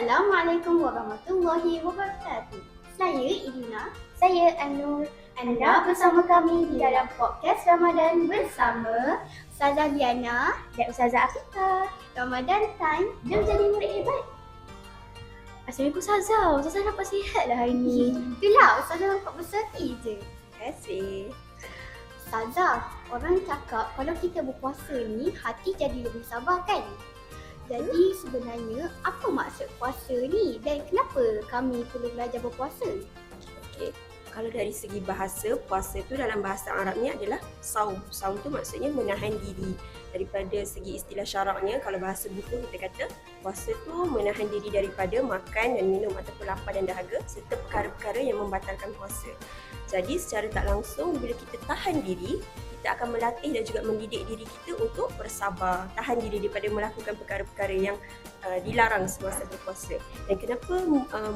Assalamualaikum warahmatullahi wabarakatuh. Saya Irina. Saya Anur. Anda bersama kami di dalam podcast Ramadan bersama Ustazah Diana Dan Ustazah Afifah. Ramadan Time. Jom jadi murid hebat. Assalamualaikum Ustazah. Ustazah nampak sihat lah hari ni. Itulah Ustazah nampak berseri je. Terima kasih. Ustazah, orang cakap kalau kita berpuasa ni hati jadi lebih sabar kan? Jadi sebenarnya apa maksud puasa ni dan kenapa kami perlu belajar berpuasa? Okey. Kalau dari segi bahasa, puasa tu dalam bahasa Arabnya adalah saum. Saum tu maksudnya menahan diri. Daripada segi istilah syaraknya, kalau bahasa buku kita kata puasa tu menahan diri daripada makan dan minum ataupun lapar dan dahaga serta perkara-perkara yang membatalkan puasa. Jadi secara tak langsung bila kita tahan diri, kita akan melatih dan juga mendidik diri kita untuk bersabar, tahan diri daripada melakukan perkara-perkara yang dilarang semasa berpuasa. Dan kenapa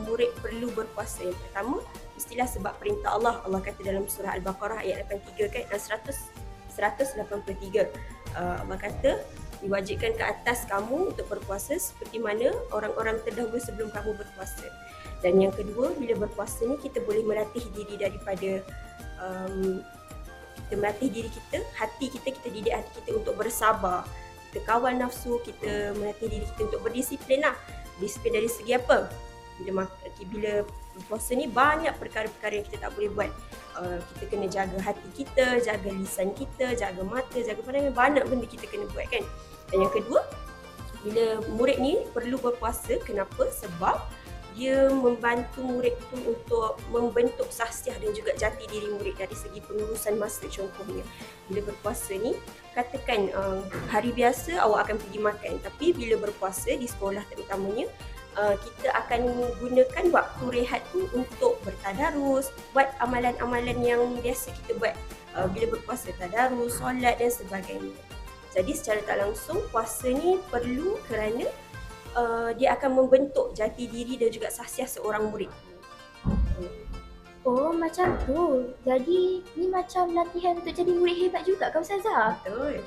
murid perlu berpuasa? Yang pertama, mestilah sebab perintah Allah. Allah kata dalam surah Al-Baqarah ayat 83 kan, 183. Allah kata diwajibkan ke atas kamu untuk berpuasa seperti mana orang-orang terdahulu sebelum kamu berpuasa. Dan yang kedua, bila berpuasa ni kita boleh melatih diri daripada kita melatih diri kita, hati kita didik hati kita untuk bersabar, kita kawal nafsu, kita melatih diri kita untuk berdisiplin lah. Disiplin dari segi apa? Bila berpuasa ni banyak perkara-perkara yang kita tak boleh buat. Kita kena jaga hati kita, jaga lisan kita, jaga mata, jaga pandangan, banyak benda kita kena buat kan. Dan yang kedua, bila murid ni perlu berpuasa, kenapa? Sebab dia membantu murid tu untuk membentuk sahsiah dan juga jati diri murid dari segi pengurusan masa. Contohnya, bila berpuasa ni, katakan hari biasa awak akan pergi makan, tapi bila berpuasa di sekolah terutamanya, kita akan gunakan waktu rehat tu untuk bertadarus, buat amalan-amalan yang biasa kita buat bila berpuasa, tadarus, solat dan sebagainya. Jadi secara tak langsung puasa ni perlu kerana dia akan membentuk jati diri dan juga sahsiah seorang murid. Oh, macam tu. Jadi ni macam latihan untuk jadi murid hebat juga kan Ustazah? Betul.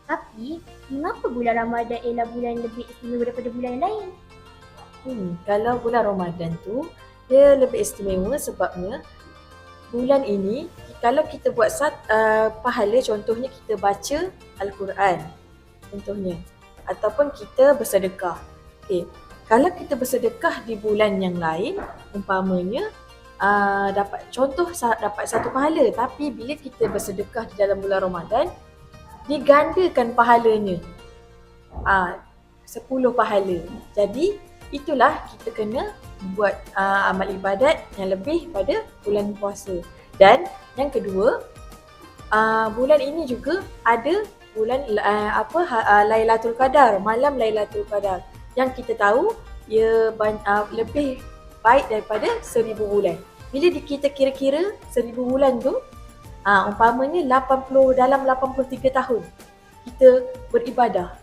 Tapi mengapa bulan Ramadan ialah bulan lebih istimewa daripada bulan yang lain? Kalau bulan Ramadan tu dia lebih istimewa sebabnya bulan ini kalau kita buat pahala, contohnya kita baca Al-Quran contohnya, ataupun kita bersedekah. Okey, kalau kita bersedekah di bulan yang lain umpamanya dapat satu pahala, tapi bila kita bersedekah di dalam bulan Ramadan digandakan pahalanya 10 pahala. Jadi itulah kita kena buat amal ibadat yang lebih pada bulan puasa. Dan yang kedua, bulan ini juga ada bulan Lailatul Qadar, malam Lailatul Qadar, yang kita tahu ia lebih baik daripada 1000 bulan. Bila kita kira-kira 1000 bulan tu, umpamanya dalam 83 tahun kita beribadah.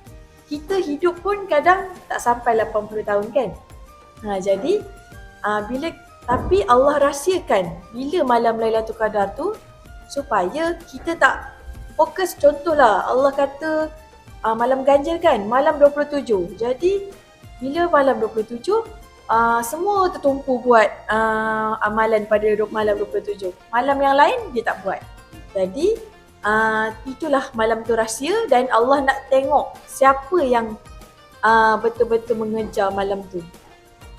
Kita hidup pun kadang tak sampai 80 tahun kan. Jadi tapi Allah rahsiakan bila malam Lailatul Qadar tu supaya kita tak fokus. Contohlah Allah kata malam ganjil kan, malam 27. Jadi bila malam 27 semua tertumpu buat amalan pada malam 27. Malam yang lain dia tak buat. Jadi itulah malam tu rahsia dan Allah nak tengok siapa yang betul-betul mengejar malam tu.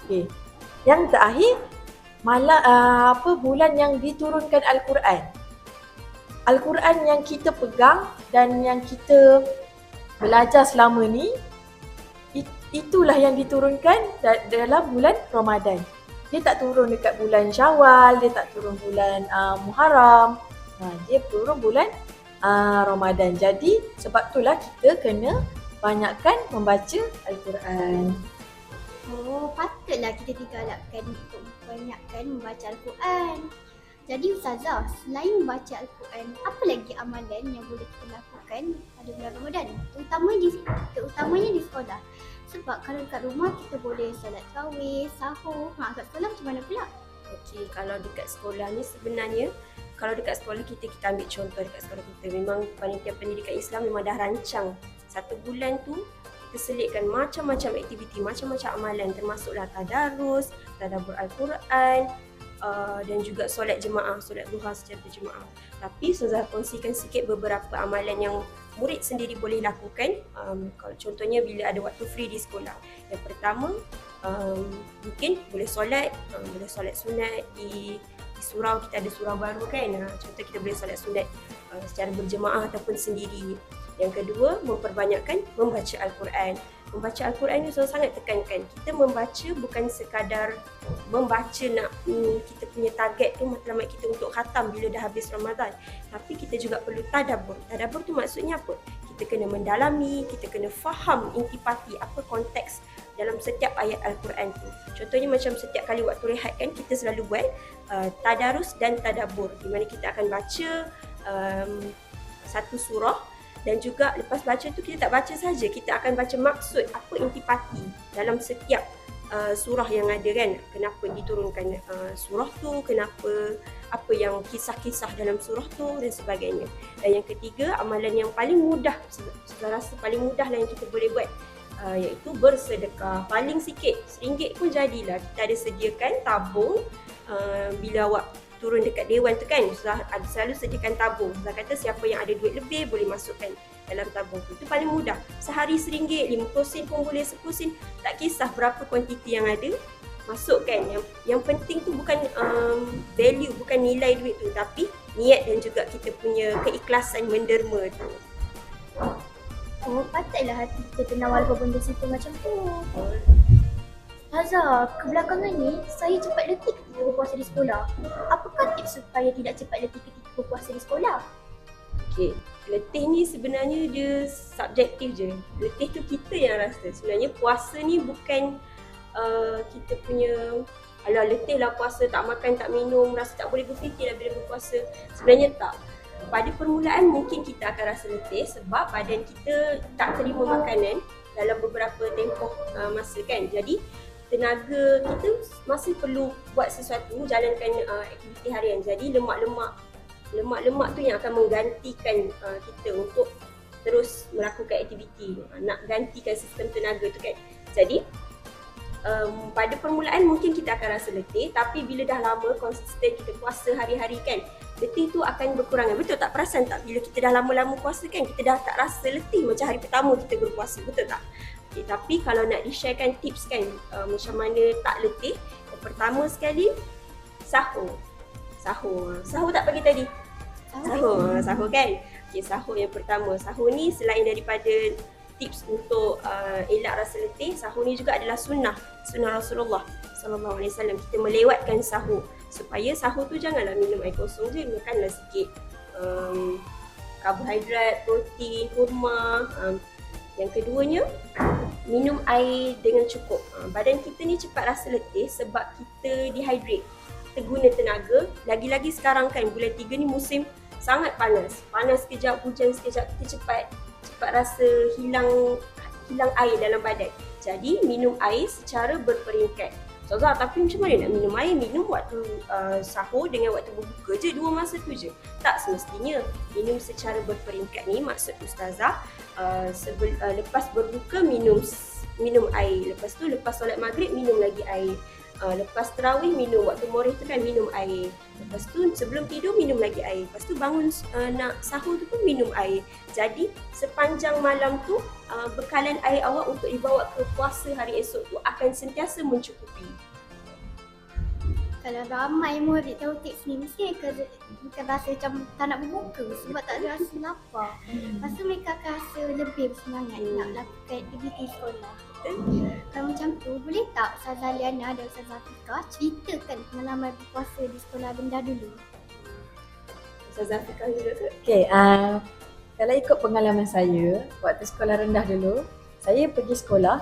Okay. Yang terakhir, bulan yang diturunkan Al-Quran. Al-Quran yang kita pegang dan yang kita belajar selama ni, itulah yang diturunkan dalam bulan Ramadan. Dia tak turun dekat bulan Syawal, dia tak turun bulan Muharram. Dia turun bulan Ramadan. Jadi sebab itulah kita kena banyakkan membaca Al-Quran. Oh, patutlah kita digalakkan untuk banyakkan membaca Al-Quran. Jadi Ustazah, selain membaca Al-Quran, apa lagi amalan yang boleh kita lakukan pada bulan Ramadan? Terutamanya di sekolah. Sebab kalau dekat rumah kita boleh solat tarawih, sahur. Kat sekolah macam mana pula? Okey, kalau dekat sekolah ni sebenarnya, kalau dekat sekolah kita ambil contoh dekat sekolah kita, memang panitia pendidikan Islam memang dah rancang 1 bulan tu kita selitkan macam-macam aktiviti, macam-macam amalan, termasuklah tadarus, tadabbur Al-Quran, dan juga solat jemaah, solat duha secara berjemaah. Tapi Ustazah kongsikan sikit beberapa amalan yang murid sendiri boleh lakukan. Kalau contohnya bila ada waktu free di sekolah. Yang pertama, mungkin boleh solat sunat di surau. Kita ada surau baru kan. Contoh kita boleh solat sunat secara berjemaah ataupun sendiri. Yang kedua, memperbanyakkan membaca Al-Quran. Membaca Al-Quran ni saya sangat tekankan. Kita membaca bukan sekadar membaca nak kita punya target tu matlamat kita untuk khatam bila dah habis Ramadan. Tapi kita juga perlu tadabbur. Tadabbur tu maksudnya apa? Kita kena mendalami, kita kena faham intipati apa konteks dalam setiap ayat Al-Quran tu. Contohnya macam setiap kali waktu rehat kan, kita selalu buat tadarus dan tadabbur, di mana kita akan baca satu surah. Dan juga lepas baca tu kita tak baca saja, kita akan baca maksud apa intipati dalam setiap surah yang ada kan. Kenapa diturunkan surah tu, kenapa, apa yang kisah-kisah dalam surah tu dan sebagainya. Dan yang ketiga, amalan yang paling mudah, saya rasa paling mudah lah yang kita boleh buat, iaitu bersedekah. Paling sikit, RM1 pun jadilah. Kita ada sediakan tabung bila awak turun dekat dewan tu kan, ada selalu sediakan tabung. Saya kata siapa yang ada duit lebih boleh masukkan dalam tabung tu. Itu paling mudah. Sehari RM1, 50 sen pun boleh, 10 sen. Tak kisah berapa kuantiti yang ada, masukkan. Yang penting tu bukan value, bukan nilai duit tu, tapi niat dan juga kita punya keikhlasan menderma tu. Oh, patutlah hati kita kenal walaupun benda simple macam tu. Hazah, kebelakangan ni saya cepat letih ketika berpuasa di sekolah. Apakah tips supaya tidak cepat letih ketika berpuasa di sekolah? Okey, letih ni sebenarnya dia subjektif je. Letih tu kita yang rasa. Sebenarnya puasa ni bukan kita punya alah letih lah puasa, tak makan, tak minum, rasa tak boleh berfikir lah bila berpuasa. Sebenarnya tak. Pada permulaan mungkin kita akan rasa letih sebab badan kita tak terima makanan dalam beberapa tempoh masa kan. Jadi tenaga kita masih perlu buat sesuatu, jalankan aktiviti harian. Jadi lemak-lemak tu yang akan menggantikan kita untuk terus melakukan aktiviti, nak gantikan sistem tenaga tu kan. Jadi pada permulaan mungkin kita akan rasa letih, tapi bila dah lama konsisten kita puasa hari-hari kan, letih tu akan berkurangan. Betul tak? Perasan tak bila kita dah lama-lama puasa kan, kita dah tak rasa letih macam hari pertama kita berpuasa, betul tak? Okay, tapi kalau nak di-sharekan tips kan, macam mana tak letih, yang pertama sekali, sahur. Sahur tak pagi tadi? Sahur kan? Okay, sahur yang pertama. Sahur ni selain daripada tips untuk elak rasa letih, sahur ni juga adalah sunnah Rasulullah SAW. Kita melewatkan sahur supaya sahur tu janganlah minum air kosong je, makanlah sikit karbohidrat, protein, kurma. Yang keduanya, minum air dengan cukup. Badan kita ni cepat rasa letih sebab kita dehydrate, kita guna tenaga. Lagi-lagi sekarang kan bulan 3 ni musim sangat panas sekejap, hujan sekejap, kita cepat rasa hilang air dalam badan. Jadi minum air secara berperingkat. Ustazah, tapi macam mana nak minum air? Minum waktu sahur dengan waktu berbuka je, dua masa tu je. Tak semestinya. Minum secara berperingkat ni maksud Ustazah, lepas berbuka minum air. Lepas tu lepas solat maghrib minum lagi air. Lepas tarawih minum, waktu morih tu kan minum air. Lepas tu sebelum tidur minum lagi air. Lepas tu bangun nak sahur tu pun minum air. Jadi sepanjang malam tu bekalan air awak untuk dibawa ke puasa hari esok tu akan sentiasa mencukupi. Kalau ramai murid tahu tips ni, mesti bukan rasa macam tak nak berbuka sebab tak ada rasa lapar. Lepas tu mereka akan rasa lebih bersemangat nak lakukan aktiviti sekolah. Kalau macam tu, boleh tak Ustazah Liana dan Ustazah Afiqah ceritakan pengalaman berpuasa di sekolah rendah dulu? Ustazah Afiqah juga ke? Okay, kalau ikut pengalaman saya waktu sekolah rendah dulu, saya pergi sekolah,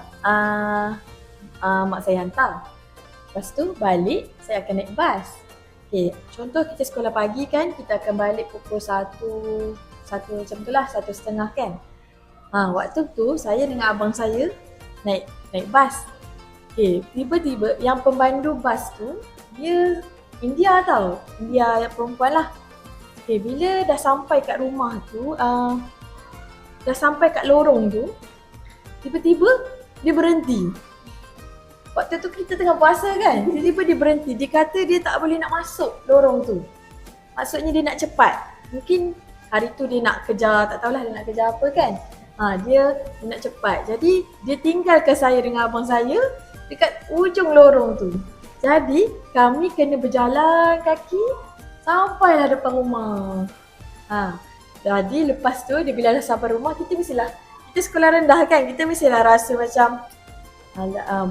mak saya hantar. Lepas tu balik, saya akan naik bas. Okay, contoh kita sekolah pagi kan, kita akan balik pukul 1 macam tu lah, 1:30 kan. Waktu tu saya dengan abang saya naik bas. Okay, tiba-tiba yang pemandu bas tu, dia India tau, India perempuan lah. Okay, bila dah sampai kat rumah tu, dah sampai kat lorong tu, tiba-tiba dia berhenti. Waktu tu kita tengah puasa kan, tiba-tiba dia berhenti. Dia kata dia tak boleh nak masuk lorong tu. Maksudnya dia nak cepat. Mungkin hari tu dia nak kejar, tak tahulah dia nak kejar apa kan. Dia nak cepat. Jadi dia tinggalkan saya dengan abang saya dekat ujung lorong tu. Jadi kami kena berjalan kaki sampailah depan rumah. Jadi lepas tu dia bila dah sampai rumah, kita sekolah rendah kan, kita mestilah rasa macam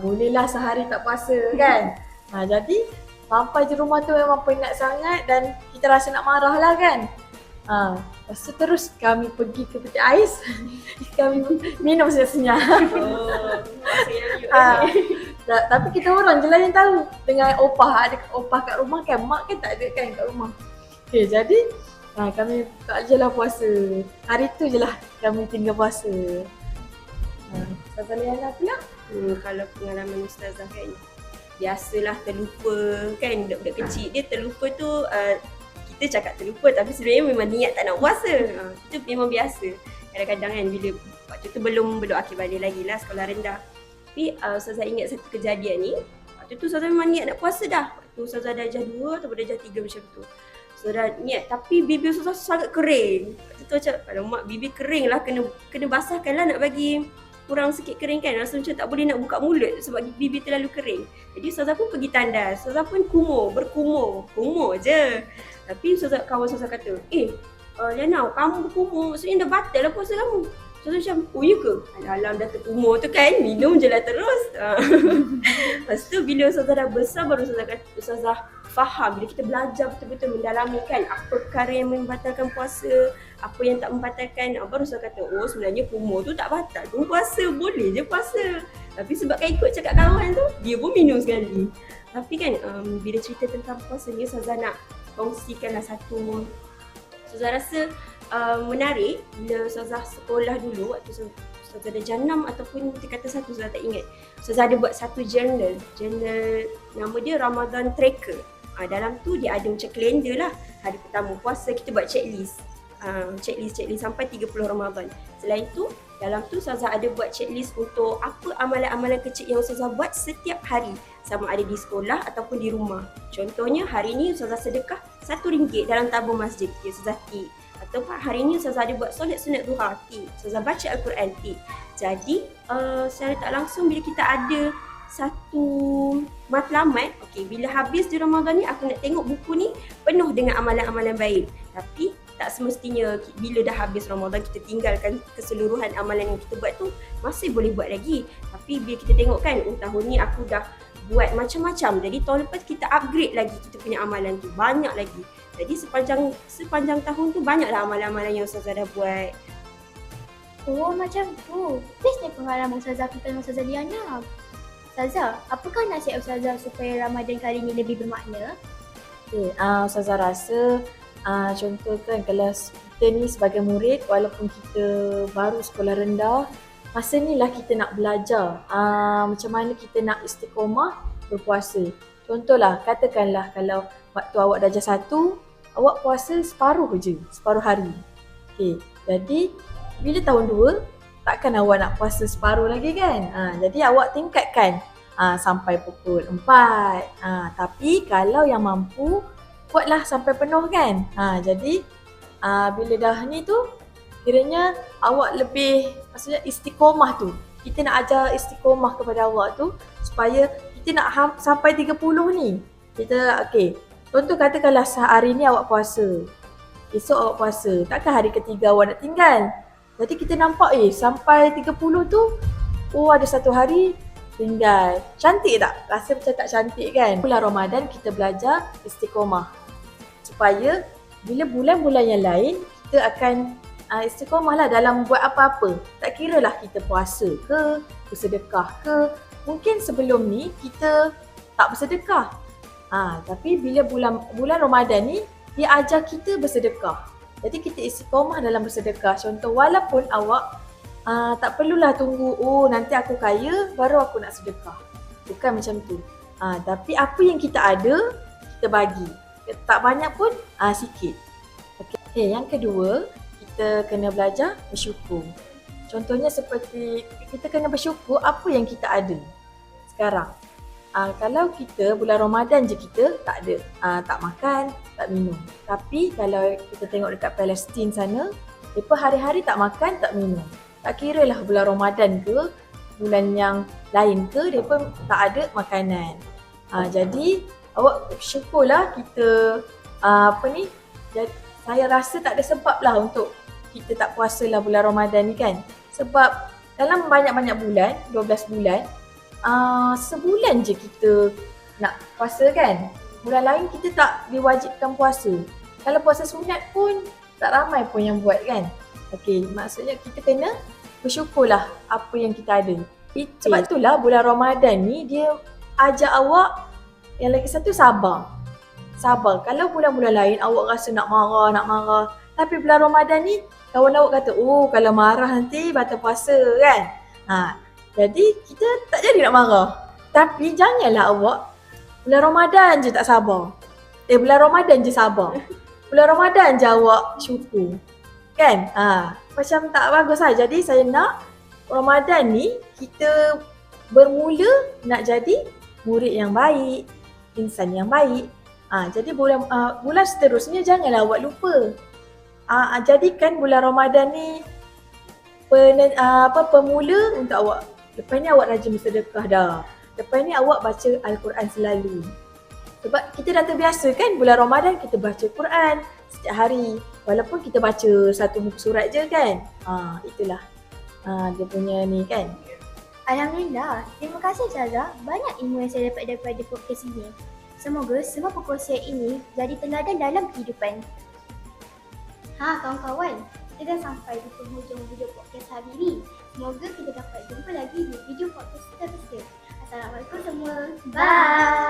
bolehlah sehari tak puasa kan. Jadi sampai je rumah tu memang penat sangat dan kita rasa nak marah lah kan. Lepas tu terus kami pergi ke peti ais. Kami minum senyap-senyap. Tapi kita orang je lah yang tahu. Dengan opah, ada opah kat rumah kan. Mak kan tak ada kan kat rumah. Okay, jadi kami buka je lah puasa. Hari tu je lah kami tinggal puasa. Ustazah Liana pula? Kalau pengalaman ustazah kan, biasalah terlupa kan, budak-budak kecil dia terlupa tu, kita cakap terlupa tapi sebenarnya memang niat tak nak puasa. Itu memang biasa. Kadang-kadang kan bila waktu tu belum akhir balik lagi lah sekolah rendah. Tapi ustazah ingat satu kejadian ni, waktu tu ustazah memang niat nak puasa dah. Waktu ustazah darjah 2 atau darjah 3 macam tu. Ustazah niat tapi bibir ustazah sangat kering. Waktu tu macam, alamak bibir kering lah, kena basahkan lah nak bagi kurang sikit kering kan. Rasa macam tak boleh nak buka mulut sebab bibir terlalu kering. Jadi ustazah pun pergi tandas. Ustazah pun berkumur je. Tapi kawan ustazah kata, Liana, kamu berkumur maksudnya dah batal lah puasa kamu. Ustazah macam, oh ya ke? Alam dah terkumur tu kan, minum je lah terus. Lepas tu bila ustazah dah besar baru ustazah faham. Bila kita belajar betul-betul mendalami kan apa perkara yang membatalkan puasa, apa yang tak membatalkan, baru ustazah kata, oh sebenarnya kumur tu tak batal pun puasa, boleh je puasa. Tapi sebab kan ikut cakap kawan tu, dia pun minum sekali. Tapi kan bila cerita tentang puasa ni, ustazah nak kongsikanlah satu, ustazah rasa menarik. Bila ustazah sekolah dulu, waktu ustazah darjah 6 ataupun kita kata 1, ustazah tak ingat. Ustazah ada buat satu journal nama dia Ramadan Tracker. Dalam tu dia ada macam kalender lah. Hari pertama puasa kita buat checklist. Checklist sampai 30 Ramadan. Selain tu, dalam tu ustazah ada buat checklist untuk apa amalan-amalan kecil yang ustazah buat setiap hari, sama ada di sekolah ataupun di rumah. Contohnya hari ni ustazah sedekah RM1 dalam tabung masjid, ustazah tik. Ataupun hari ni ustazah ada buat solat sunat duha, tik. Ustazah baca Al-Quran, tik. Jadi secara tak langsung bila kita ada satu matlamat, bila habis di Ramadan ni aku nak tengok buku ni penuh dengan amalan-amalan baik. Tapi tak semestinya bila dah habis Ramadan kita tinggalkan keseluruhan amalan yang kita buat tu, masih boleh buat lagi. Tapi bila kita tengok kan, tahun ni aku dah buat macam-macam, jadi tahun lepas kita upgrade lagi kita punya amalan tu, banyak lagi. Jadi sepanjang tahun tu banyaklah amalan-amalan yang ustazah dah buat. Oh macam tu. Bestnya pengalaman ustazah kita dengan ustazah Liana. Ustazah, apakah nasihat ustazah supaya Ramadan kali ni lebih bermakna? Ustazah rasa contoh kan, kalau kita ni sebagai murid, walaupun kita baru sekolah rendah, masa ni lah kita nak belajar macam mana kita nak istiqomah berpuasa. Contohlah, katakanlah kalau waktu awak darjah 1, awak puasa separuh hari. Jadi bila tahun 2, takkan awak nak puasa separuh lagi kan? Jadi awak tingkatkan sampai pukul 4. Tapi kalau yang mampu, buatlah sampai penuh kan? Jadi bila dah ni tu, kiranya awak lebih, maksudnya istiqomah tu. Kita nak ajar istiqomah kepada awak tu supaya kita nak sampai 30 ni. Kita contoh katakanlah hari ni awak puasa, esok awak puasa, takkan hari ketiga awak nak tinggal. Jadi kita nampak sampai 30 tu, ada satu hari tinggal. Cantik tak? Rasa macam tak cantik kan? Bulan Ramadan kita belajar istiqomah. Supaya bila bulan-bulan yang lain, kita akan istiqomah lah dalam buat apa-apa. Tak kira lah kita puasa ke, bersedekah ke. Mungkin sebelum ni kita tak bersedekah. Tapi bila bulan Ramadan ni, dia ajar kita bersedekah. Jadi kita istiqomah dalam bersedekah. Contoh, walaupun awak tak perlulah tunggu, nanti aku kaya baru aku nak sedekah. Bukan macam tu. Tapi apa yang kita ada, kita bagi. Tak banyak pun, sikit. Yang kedua, kita kena belajar bersyukur. Contohnya seperti kita kena bersyukur apa yang kita ada sekarang. Kalau kita bulan Ramadan je kita tak ada, tak makan, tak minum. Tapi kalau kita tengok dekat Palestin sana, mereka hari-hari tak makan, tak minum. Tak kira lah bulan Ramadan ke, bulan yang lain ke, mereka tak ada makanan. Jadi awak syukurlah kita saya rasa tak ada sebab lah untuk kita tak puasa lah bulan Ramadan ni kan. Sebab dalam banyak-banyak bulan, 12 bulan, sebulan je kita nak puasa kan. Bulan lain kita tak diwajibkan puasa. Kalau puasa sunat pun tak ramai pun yang buat kan. Okey, maksudnya kita kena bersyukurlah apa yang kita ada. Sebab itulah bulan Ramadan ni dia ajak awak yang lagi satu sabar. Sabar. Kalau bulan-bulan lain awak rasa nak marah. Tapi bulan Ramadan ni kawan awak kata, oh kalau marah nanti batal puasa kan. Jadi kita tak jadi nak marah. Tapi janganlah awak bulan Ramadan je tak sabar. Bulan Ramadan je sabar. Bulan Ramadan je awak syukur. Kan? Macam tak bagus lah. Jadi saya nak Ramadan ni kita bermula nak jadi murid yang baik, insan yang baik. Jadi bulan seterusnya janganlah awak lupa. Jadikan bulan Ramadan ni pemula untuk awak. Lepas ni awak rajin bersedekah dah. Lepas ni awak baca Al-Quran selalu. Sebab kita dah terbiasa kan bulan Ramadan kita baca Quran setiap hari. Walaupun kita baca satu muka surat je kan. Itulah dia punya ni kan. Alhamdulillah. Terima kasih Ustazah. Banyak ilmu yang saya dapat daripada podcast ini. Semoga semua perkongsian ini jadi teladan dalam kehidupan. Kawan-kawan, kita dah sampai di penghujung video podcast hari ini. Semoga kita dapat jumpa lagi di video podcast seterusnya. Assalamualaikum semua. Bye.